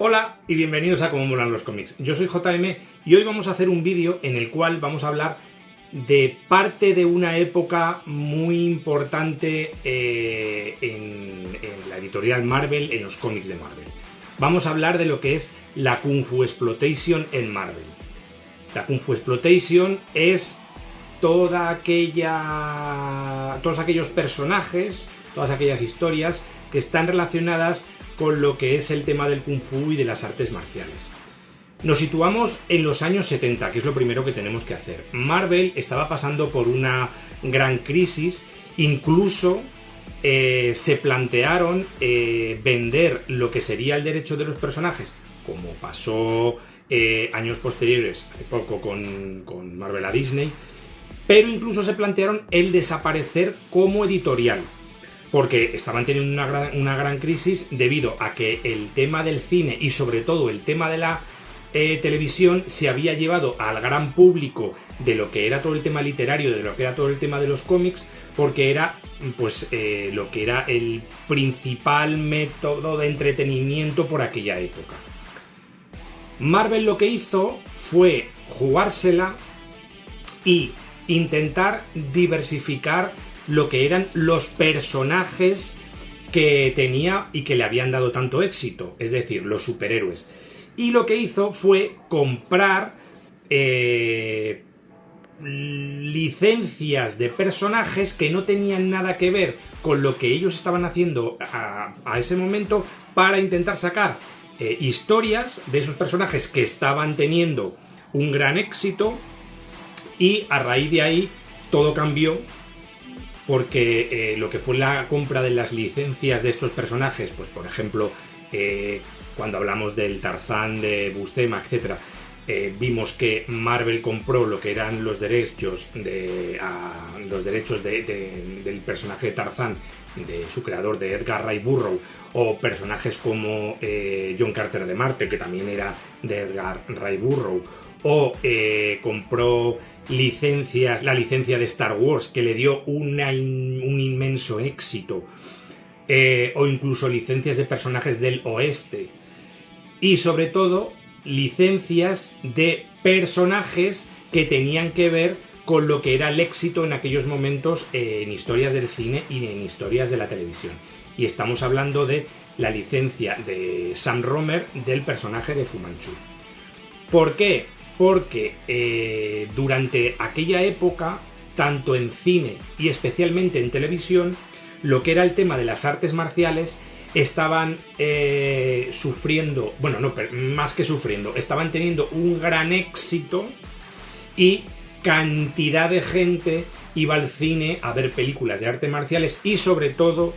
Hola y bienvenidos a Cómo molan los cómics. Yo soy JM y hoy vamos a hacer un vídeo en el cual vamos a hablar de parte de una época muy importante en la editorial Marvel, en los cómics de Marvel. Vamos a hablar de lo que es la Kung Fu Exploitation en Marvel. La Kung Fu Exploitation es todos aquellos personajes, todas aquellas historias que están relacionadas con lo que es el tema del Kung Fu y de las artes marciales. Nos situamos en los años 70, que es lo primero que tenemos que hacer. Marvel estaba pasando por una gran crisis, incluso se plantearon vender lo que sería el derecho de los personajes, como pasó años posteriores, hace poco con Marvel a Disney, pero incluso se plantearon el desaparecer como editorial, porque estaban teniendo una gran crisis debido a que el tema del cine y sobre todo el tema de la televisión se había llevado al gran público de lo que era todo el tema literario, de lo que era todo el tema de los cómics, porque era pues lo que era el principal método de entretenimiento por aquella época. Marvel lo que hizo fue jugársela y intentar diversificar lo que eran los personajes que tenía y que le habían dado tanto éxito, es decir, los superhéroes. Y lo que hizo fue comprar licencias de personajes que no tenían nada que ver con lo que ellos estaban haciendo a ese momento, para intentar sacar historias de esos personajes que estaban teniendo un gran éxito. Y a raíz de ahí todo cambió, porque lo que fue la compra de las licencias de estos personajes, pues por ejemplo, cuando hablamos del Tarzán de Buscema, etc., vimos que Marvel compró lo que eran los derechos del personaje de Tarzán, de su creador, de Edgar Rice Burroughs, o personajes como John Carter de Marte, que también era de Edgar Rice Burroughs, o compró la licencia de Star Wars, que le dio un inmenso éxito, o incluso licencias de personajes del oeste, y sobre todo licencias de personajes que tenían que ver con lo que era el éxito en aquellos momentos en historias del cine y en historias de la televisión. Y estamos hablando de la licencia de Sam Romer del personaje de Fu Manchu. ¿Por qué? Porque durante aquella época, tanto en cine y especialmente en televisión, lo que era el tema de las artes marciales estaban sufriendo, bueno, no, más que sufriendo, estaban teniendo un gran éxito, y cantidad de gente iba al cine a ver películas de artes marciales y sobre todo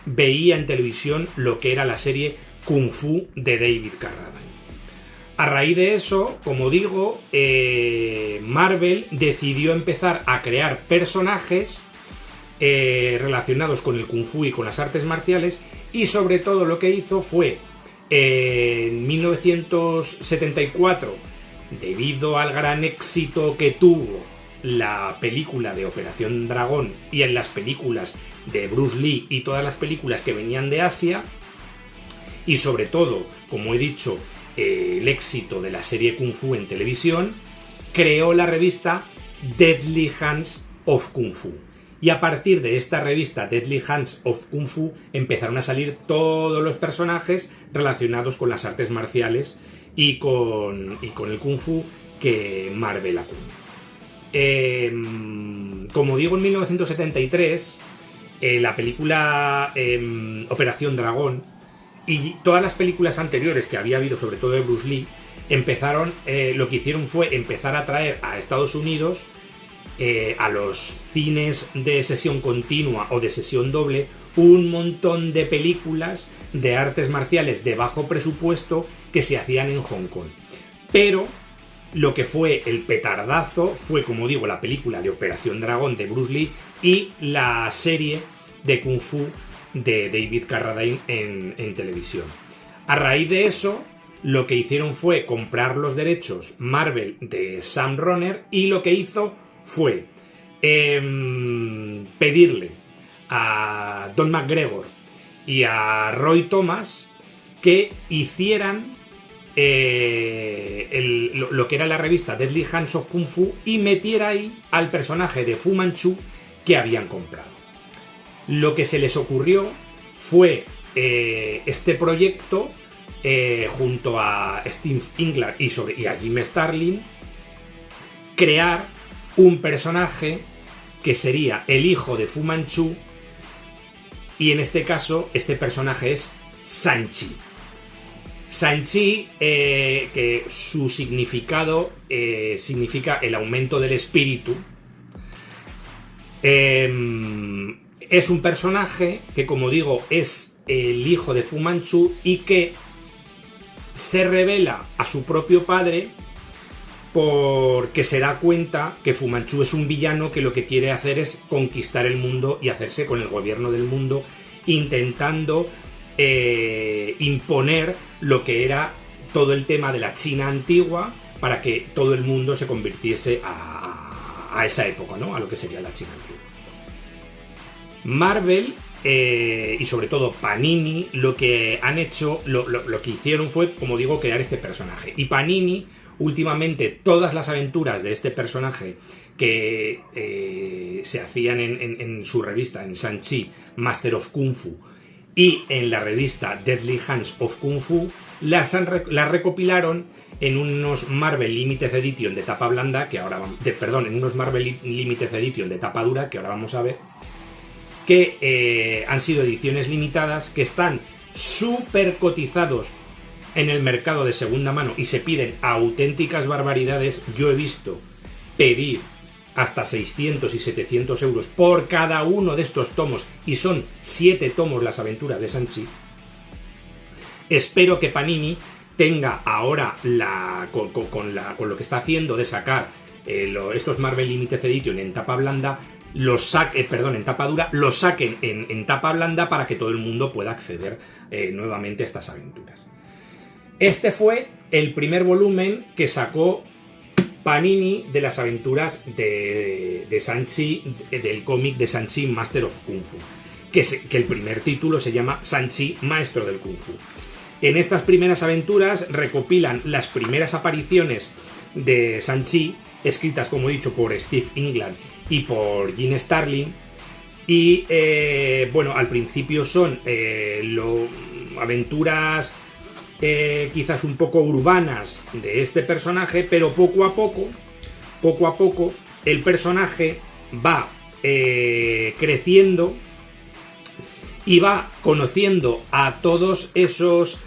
veía en televisión lo que era la serie Kung Fu de David Carradine. A raíz de eso, como digo, Marvel decidió empezar a crear personajes relacionados con el Kung Fu y con las artes marciales, y sobre todo lo que hizo fue, en 1974, debido al gran éxito que tuvo la película de Operación Dragón y en las películas de Bruce Lee y todas las películas que venían de Asia, y sobre todo, como he dicho, el éxito de la serie Kung Fu en televisión, creó la revista Deadly Hands of Kung Fu. Y a partir de esta revista Deadly Hands of Kung Fu empezaron a salir todos los personajes relacionados con las artes marciales y con el Kung Fu que Marvel acuñó. Como digo, en 1973, la película Operación Dragón y todas las películas anteriores que había habido, sobre todo de Bruce Lee, lo que hicieron fue empezar a traer a Estados Unidos, a los cines de sesión continua o de sesión doble, un montón de películas de artes marciales de bajo presupuesto que se hacían en Hong Kong. Pero lo que fue el petardazo fue, como digo, la película de Operación Dragón de Bruce Lee y la serie de Kung Fu de David Carradine en televisión. A raíz de eso, lo que hicieron fue comprar los derechos Marvel de Sam Romer, y lo que hizo fue pedirle a Don McGregor y a Roy Thomas que hicieran lo que era la revista Deadly Hands of Kung Fu y metiera ahí al personaje de Fu Manchu que habían comprado. Lo que se les ocurrió fue este proyecto junto a Steve England y a Jim Starlin, crear un personaje que sería el hijo de Fu Manchu, y en este caso este personaje es Shang-Chi. Shang-Chi, que su significado significa el aumento del espíritu, es un personaje que, como digo, es el hijo de Fu Manchu y que se revela a su propio padre porque se da cuenta que Fu Manchu es un villano que lo que quiere hacer es conquistar el mundo y hacerse con el gobierno del mundo, intentando imponer lo que era todo el tema de la China antigua para que todo el mundo se convirtiese a esa época, ¿no? A lo que sería la China antigua. Marvel y sobre todo Panini lo que han hecho, lo que hicieron fue, como digo, crear este personaje. Y Panini, últimamente, todas las aventuras de este personaje que se hacían en su revista, en Shang-Chi, Master of Kung Fu, y en la revista Deadly Hands of Kung Fu, las recopilaron en unos Marvel Limited Edition de tapa blanda, que ahora en unos Marvel Limited Edition de tapa dura, que ahora vamos a ver, que han sido ediciones limitadas, que están súper cotizados en el mercado de segunda mano y se piden auténticas barbaridades. Yo he visto pedir hasta 600 y 700 euros por cada uno de estos tomos, y son 7 tomos las aventuras de Shang-Chi. Espero que Panini tenga ahora con lo que está haciendo de sacar estos Marvel Limited Edition en tapa blanda, en tapa dura, los saquen en tapa blanda para que todo el mundo pueda acceder nuevamente a estas aventuras. Este fue el primer volumen que sacó Panini de las aventuras de Shang-Chi, del cómic de Shang-Chi Master of Kung Fu, que el primer título se llama Shang-Chi Maestro del Kung Fu. En estas primeras aventuras recopilan las primeras apariciones de Shang-Chi, escritas, como he dicho, por Steve England y por Jim Starlin, y al principio son aventuras quizás un poco urbanas de este personaje, pero poco a poco el personaje va creciendo y va conociendo a todos esos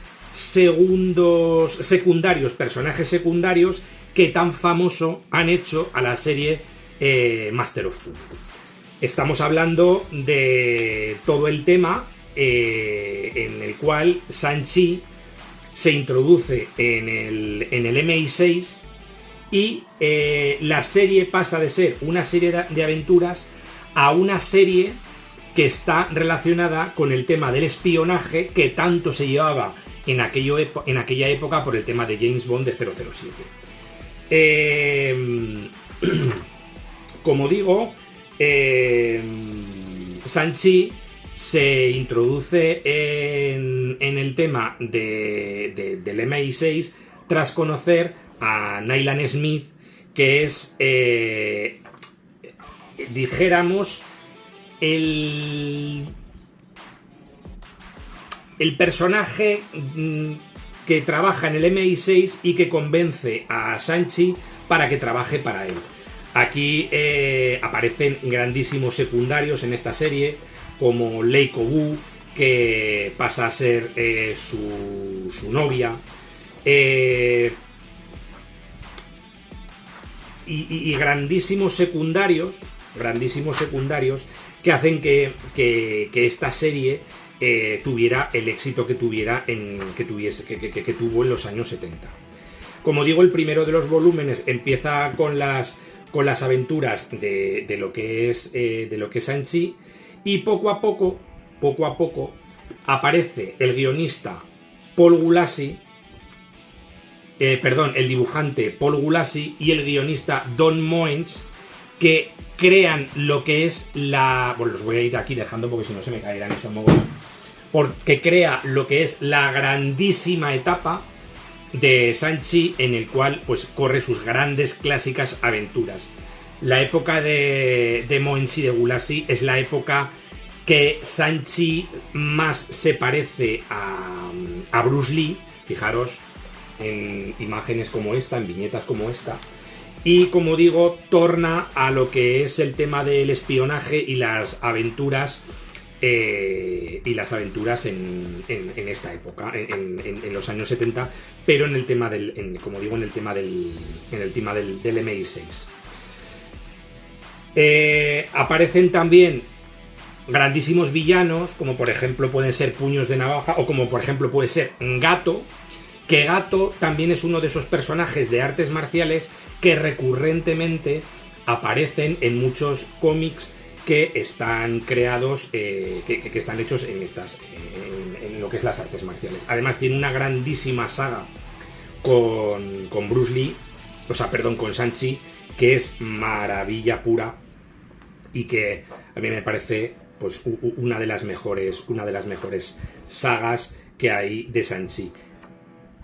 personajes secundarios que tan famoso han hecho a la serie Master of Kung Fu. Estamos hablando de todo el tema en el cual Shang-Chi se introduce en el MI6 y la serie pasa de ser una serie de aventuras a una serie que está relacionada con el tema del espionaje que tanto se llevaba en aquella época por el tema de James Bond de 007. Como digo, Shang-Chi se introduce en el tema del MI6 tras conocer a Nylan Smith, que es, dijéramos, el personaje que trabaja en el MI6 y que convence a Shang-Chi para que trabaje para él. Aquí aparecen grandísimos secundarios en esta serie, como Lei Wu, que pasa a ser su novia, y grandísimos secundarios que hacen que esta serie tuviera el éxito que tuvo en los años 70. Como digo, el primero de los volúmenes empieza con las aventuras de lo que es Shang-Chi, y poco a poco aparece el guionista Paul Gulacy, el dibujante Paul Gulacy y el guionista Don Moens, que crean lo que es los voy a ir aquí dejando porque si no se me caerán esos mogollos. porque crea lo que es la grandísima etapa de Sanchi, en el cual pues corre sus grandes clásicas aventuras. La época de Moenchi de Gulashi es la época que Sanchi más se parece a Bruce Lee. Fijaros en imágenes como esta, en viñetas como esta. Y como digo, torna a lo que es el tema del espionaje y las aventuras en esta época, en los años 70, pero en el tema del, como digo, en el tema del MI6. Aparecen también grandísimos villanos, como por ejemplo pueden ser Puños de Navaja, o como por ejemplo puede ser Gato, que Gato también es uno de esos personajes de artes marciales que recurrentemente aparecen en muchos cómics que están creados, que están hechos en lo que es las artes marciales. Además tiene una grandísima saga con Bruce Lee, o sea, perdón, con Sanchi, que es maravilla pura y que a mí me parece pues una de las mejores sagas que hay de Sanchi.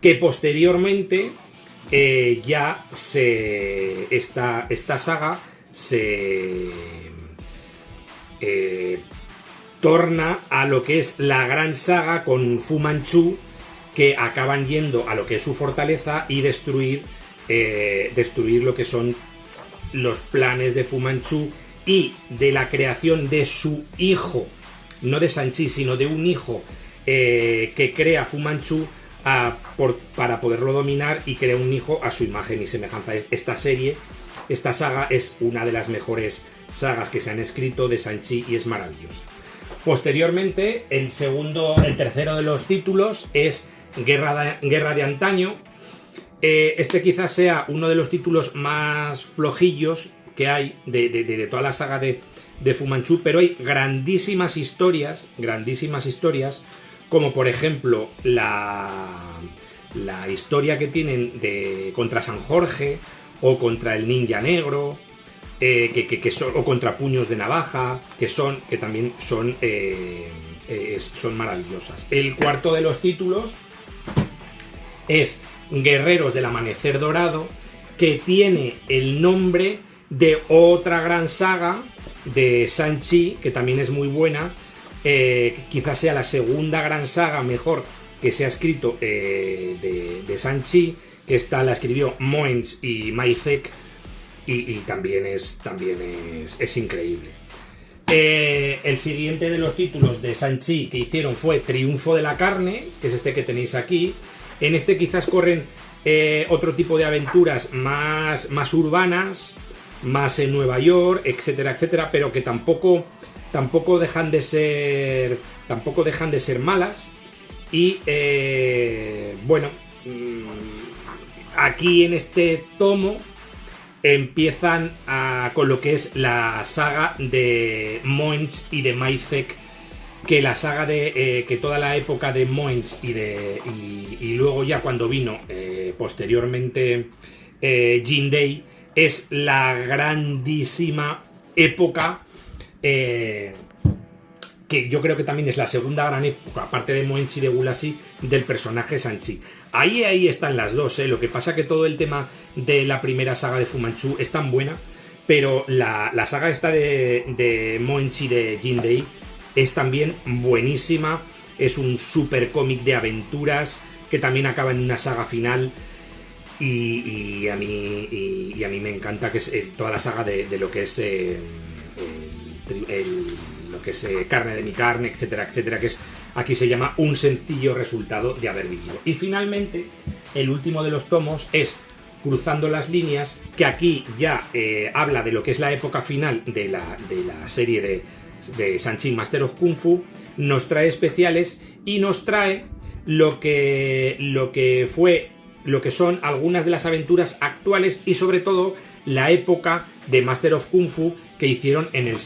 Que posteriormente esta saga se torna a lo que es la gran saga con Fu Manchu, que acaban yendo a lo que es su fortaleza y destruir lo que son los planes de Fu Manchu y de la creación de su hijo, no de Sanchi, sino de un hijo que crea Fu Manchu para poderlo dominar, y crea un hijo a su imagen y semejanza. Esta saga es una de las mejores sagas que se han escrito de Sanchi y es maravilloso. Posteriormente, el tercero de los títulos es Guerra de Antaño. Este quizás sea uno de los títulos más flojillos que hay de toda la saga de Fu Manchu, pero hay grandísimas historias, como por ejemplo la historia que tienen contra San Jorge, o contra el Ninja Negro, o contra Puños de Navaja, que también son maravillosas. El cuarto de los títulos es Guerreros del Amanecer Dorado, que tiene el nombre de otra gran saga de Sanchi, que también es muy buena, quizás sea la segunda gran saga mejor que se ha escrito de Sanchi, que la escribió Moench y Maizek, y también es increíble. El siguiente de los títulos de Sanchi que hicieron fue Triunfo de la Carne, que es este que tenéis aquí. En este quizás corren otro tipo de aventuras más urbanas, más en Nueva York, etcétera, etcétera, pero que tampoco dejan de ser malas. Y bueno, aquí en este tomo empiezan con lo que es la saga de Moench y de Maizek, que la saga que toda la época de Moench y luego ya cuando vino posteriormente Jindei, es la grandísima época, que yo creo que también es la segunda gran época, aparte de Moenchi y de Gulashi, del personaje Sanchi. Ahí están las dos, Lo que pasa que todo el tema de la primera saga de Fu Manchu es tan buena, pero la saga esta de Moenchi de Jindei es también buenísima. Es un super cómic de aventuras que también acaba en una saga final. Y a mí me encanta, que es toda la saga de lo que es Carne de mi carne, etcétera, etcétera, que aquí se llama Un sencillo resultado de haber vivido. Y finalmente, el último de los tomos es Cruzando las líneas, que aquí ya habla de lo que es la época final de la serie de Sanchi Master of Kung Fu. Nos trae especiales y nos trae lo que son algunas de las aventuras actuales, y sobre todo la época de Master of Kung Fu que hicieron en el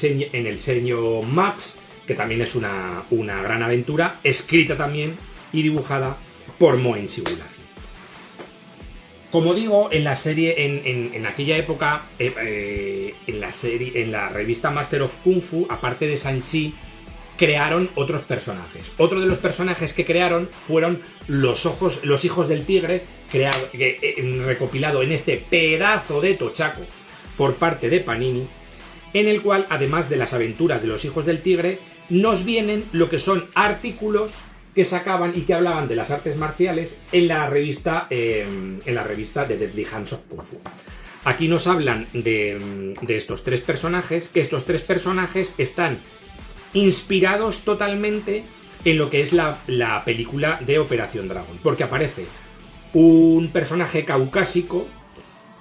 sello Max, que también es una gran aventura, escrita también y dibujada por Moenchi Gulashi. Como digo, en la serie, en aquella época, en la revista Master of Kung Fu, aparte de Sanchi, crearon otros personajes. Otro de los personajes que crearon fueron los hijos del tigre, recopilado en este pedazo de tochaco por parte de Panini, en el cual, además de las aventuras de los hijos del tigre, nos vienen lo que son artículos que sacaban y que hablaban de las artes marciales en la revista de Deadly Hands of Kung Fu. Aquí nos hablan de estos tres personajes, que estos tres personajes están inspirados totalmente en lo que es la película de Operación Dragón, porque aparece un personaje caucásico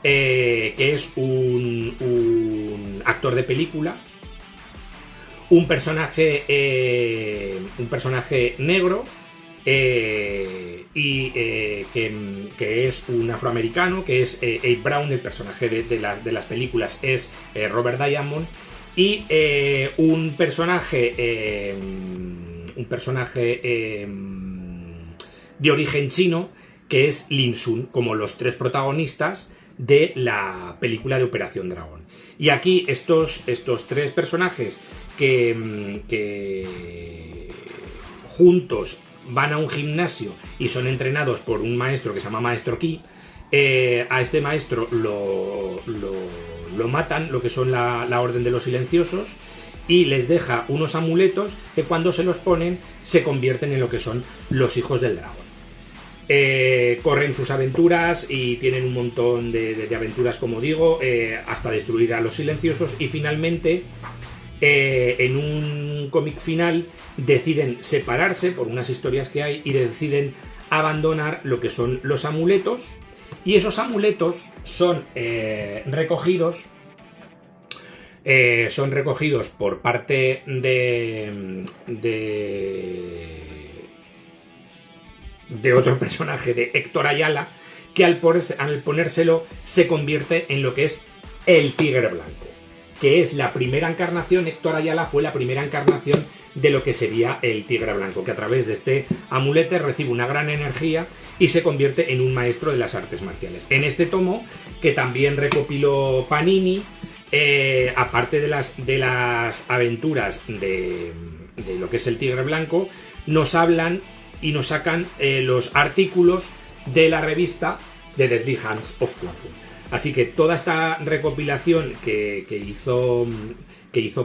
que es un actor de película, un personaje negro y que es un afroamericano, que es Abe Brown. El personaje de las películas es Robert Diamond, y un personaje de origen chino, que es Lin Sun, como los tres protagonistas de la película de Operación Dragón. Y aquí estos tres personajes que juntos van a un gimnasio y son entrenados por un maestro que se llama Maestro Ki. A este maestro lo matan, lo que son la Orden de los Silenciosos, y les deja unos amuletos que cuando se los ponen se convierten en lo que son los hijos del dragón. Corren sus aventuras y tienen un montón de aventuras, como digo, hasta destruir a los silenciosos, y finalmente en un cómic final deciden separarse por unas historias que hay y deciden abandonar lo que son los amuletos, y esos amuletos son recogidos por parte de otro personaje, de Héctor Ayala, que al ponérselo se convierte en lo que es el Tigre Blanco, que es la primera encarnación. Héctor Ayala fue la primera encarnación de lo que sería el Tigre Blanco, que a través de este amuleto recibe una gran energía y se convierte en un maestro de las artes marciales. En este tomo, que también recopiló Panini, aparte de las aventuras de lo que es el Tigre Blanco, nos hablan y nos sacan los artículos de la revista de Deadly Hands of Kung Fu. Así que toda esta recopilación que hizo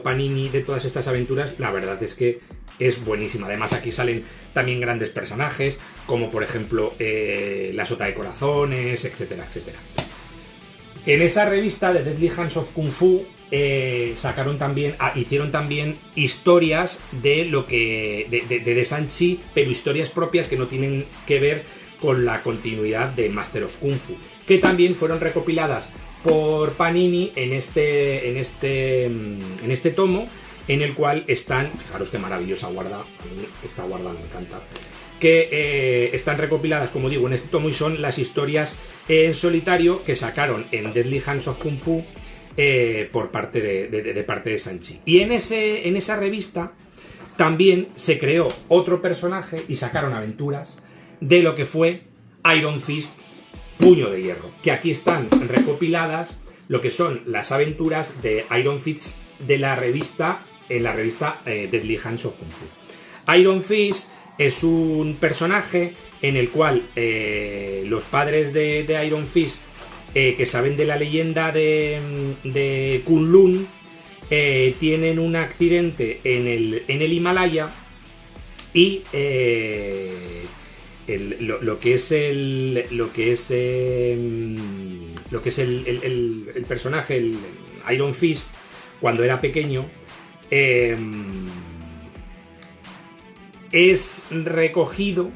Panini de todas estas aventuras, la verdad es que es buenísima. Además, aquí salen también grandes personajes, como por ejemplo la Sota de Corazones, etcétera, etcétera. En esa revista de Deadly Hands of Kung Fu hicieron también historias de lo que de Sanchi, pero historias propias que no tienen que ver con la continuidad de Master of Kung Fu, que también fueron recopiladas por Panini en este tomo, en el cual están, fijaros qué maravillosa guarda, a mí esta guarda me encanta, que están recopiladas, como digo, en este tomo, y son las historias en solitario que sacaron en Deadly Hands of Kung Fu por parte de Sanchi. Y en esa revista también se creó otro personaje y sacaron aventuras de lo que fue Iron Fist, Puño de Hierro, que aquí están recopiladas lo que son las aventuras de Iron Fist de la revista, en la revista Deadly Hands of Kung Fu. Iron Fist es un personaje en el cual los padres de Iron Fist, que saben de la leyenda de Kunlun, tienen un accidente en el Himalaya, y lo que es el personaje, el Iron Fist, cuando era pequeño, es recogido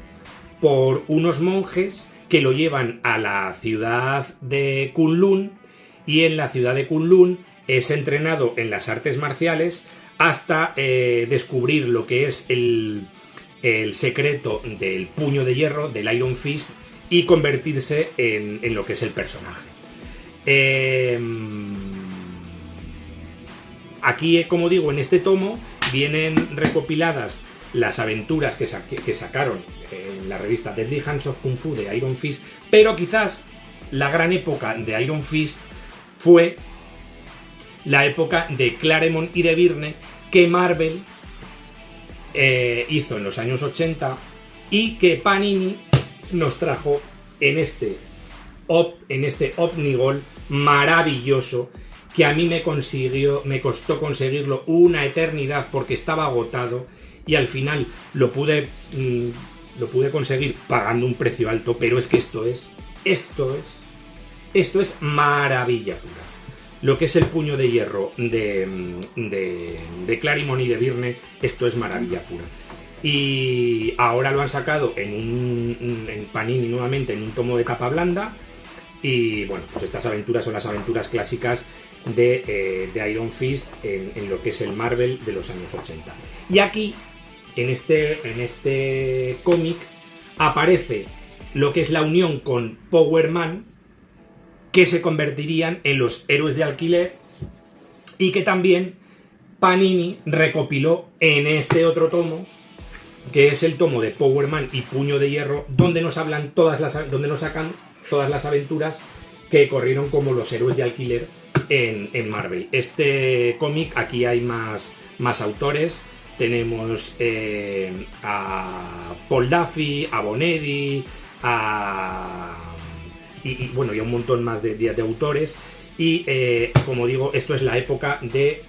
por unos monjes que lo llevan a la ciudad de Kunlun, y en la ciudad de Kunlun es entrenado en las artes marciales hasta descubrir lo que es el secreto del Puño de Hierro, del Iron Fist, y convertirse en lo que es el personaje. Aquí, como digo, en este tomo vienen recopiladas las aventuras que sacaron en la revista Deadly Hands of Kung Fu de Iron Fist, pero quizás la gran época de Iron Fist fue la época de Claremont y de Byrne, que Marvel hizo en los años 80 y que Panini nos trajo en este Omnigol maravilloso, que a mí me costó conseguirlo una eternidad porque estaba agotado, y al final lo pude conseguir pagando un precio alto, pero es que esto es maravilla pura. Lo que es el puño de hierro de Claremont y de Byrne, esto es maravilla pura. Y ahora lo han sacado en Panini nuevamente, en un tomo de tapa blanda. Y bueno, pues estas aventuras son las aventuras clásicas de Iron Fist en lo que es el Marvel de los años 80. Y aquí, en este cómic, aparece lo que es la unión con Power Man, que se convertirían en los héroes de alquiler, y que también Panini recopiló en este otro tomo, que es el tomo de Power Man y Puño de Hierro, donde nos sacan todas las aventuras que corrieron como los héroes de alquiler en Marvel. Este cómic, aquí hay más autores. Tenemos a Paul Duffy, a Bonetti, y un montón más de autores. Y como digo, esto es la época de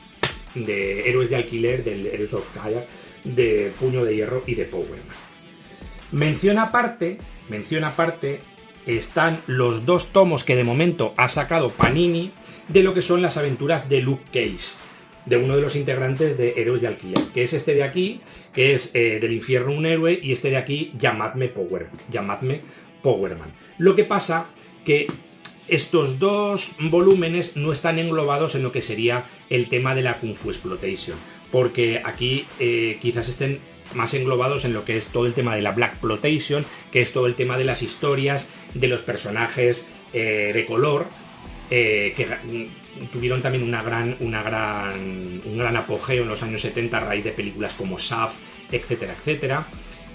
héroes de alquiler, del Heroes of Hire, de Puño de Hierro y de Power Man. Mención aparte, están los dos tomos que de momento ha sacado Panini de lo que son las aventuras de Luke Cage, de uno de los integrantes de Héroes de Alquiler, que es este de aquí, que es Del Infierno un Héroe, y este de aquí, Llamadme Power Man. Lo que pasa que estos dos volúmenes no están englobados en lo que sería el tema de la Kung Fu Exploitation, porque aquí quizás estén más englobados en lo que es todo el tema de la Blaxploitation, que es todo el tema de las historias de los personajes de color, que tuvieron también un gran apogeo en los años 70 a raíz de películas como Shaft, etcétera, etcétera.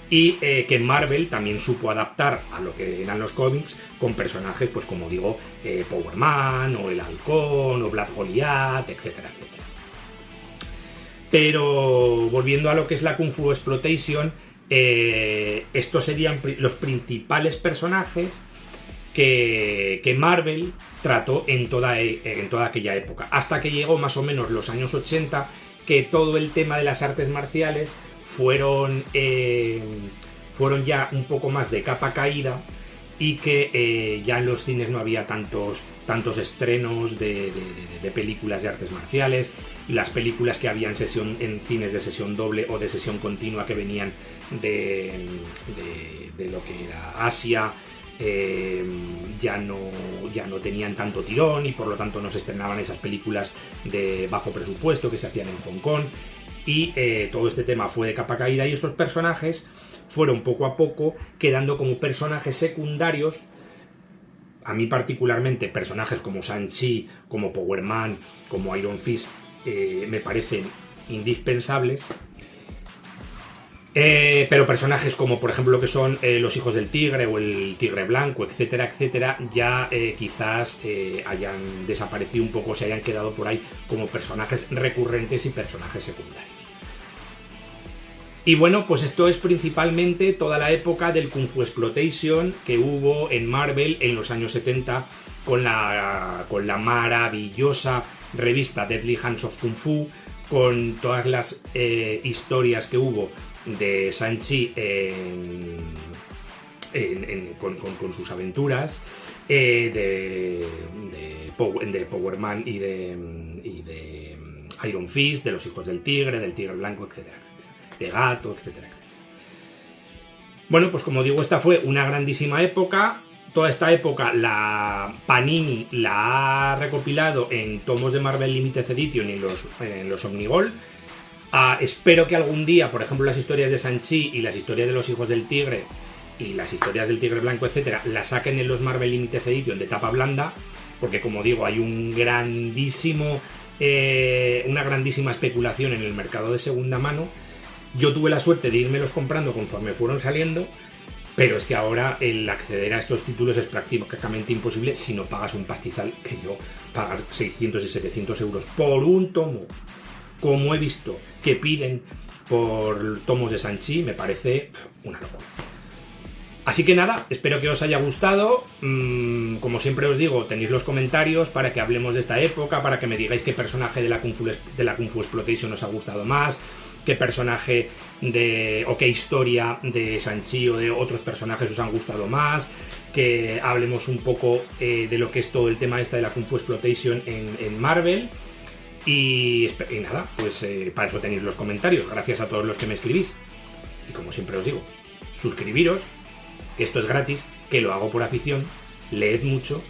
Y que Marvel también supo adaptar a lo que eran los cómics con personajes, pues como digo, Power Man, o el Halcón, o Black Goliath, etcétera, etcétera. Pero volviendo a lo que es la Kung Fu Exploitation, estos serían los principales personajes que Marvel trató en toda aquella época, hasta que llegó más o menos los años 80, que todo el tema de las artes marciales fueron ya un poco más de capa caída, y que ya en los cines no había tantos estrenos de películas de artes marciales. Las películas que había en cines de sesión doble o de sesión continua, que venían de lo que era Asia, ya no tenían tanto tirón, y por lo tanto no se estrenaban esas películas de bajo presupuesto que se hacían en Hong Kong. Y todo este tema fue de capa caída, y estos personajes fueron poco a poco quedando como personajes secundarios. A mí particularmente personajes como Shang-Chi, como Power Man, como Iron Fist me parecen indispensables. Pero personajes como por ejemplo lo que son los Hijos del Tigre o el Tigre Blanco, etcétera, etcétera, ya quizás hayan desaparecido un poco, se hayan quedado por ahí como personajes recurrentes y personajes secundarios. Y bueno, pues esto es principalmente toda la época del Kung Fu Exploitation que hubo en Marvel en los años 70, con la maravillosa revista Deadly Hands of Kung Fu, con todas las historias que hubo de Shang-Chi con sus aventuras, de Power Man y de Iron Fist, de los Hijos del Tigre Blanco, etcétera, etcétera, de Gato, etcétera, etcétera. Bueno, pues como digo, esta fue una grandísima época. Toda esta época la Panini la ha recopilado en tomos de Marvel Limited Edition y en los Omnigol. Espero que algún día, por ejemplo, las historias de Shang-Chi y las historias de los Hijos del Tigre y las historias del Tigre Blanco, etcétera, las saquen en los Marvel Limited Edition de tapa blanda, porque como digo, hay una grandísima especulación en el mercado de segunda mano. Yo tuve la suerte de irmelos comprando conforme fueron saliendo, pero es que ahora el acceder a estos títulos es prácticamente imposible si no pagas un pastizal, que yo pagar 600 y 700 euros por un tomo, como he visto que piden por tomos de Shang-Chi me parece una locura. Así que nada, espero que os haya gustado. Como siempre os digo, tenéis los comentarios para que hablemos de esta época, para que me digáis qué personaje de la Kung Fu Exploitation os ha gustado más, qué personaje o qué historia de Shang-Chi o de otros personajes os han gustado más, que hablemos un poco de lo que es todo el tema de la Kung Fu Exploitation en Marvel. Y nada, pues para eso tenéis los comentarios. Gracias a todos los que me escribís. Y como siempre os digo, suscribiros, que esto es gratis, que lo hago por afición, leed mucho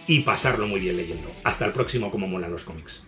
y pasarlo muy bien leyendo. Hasta el próximo Como Molan los Cómics.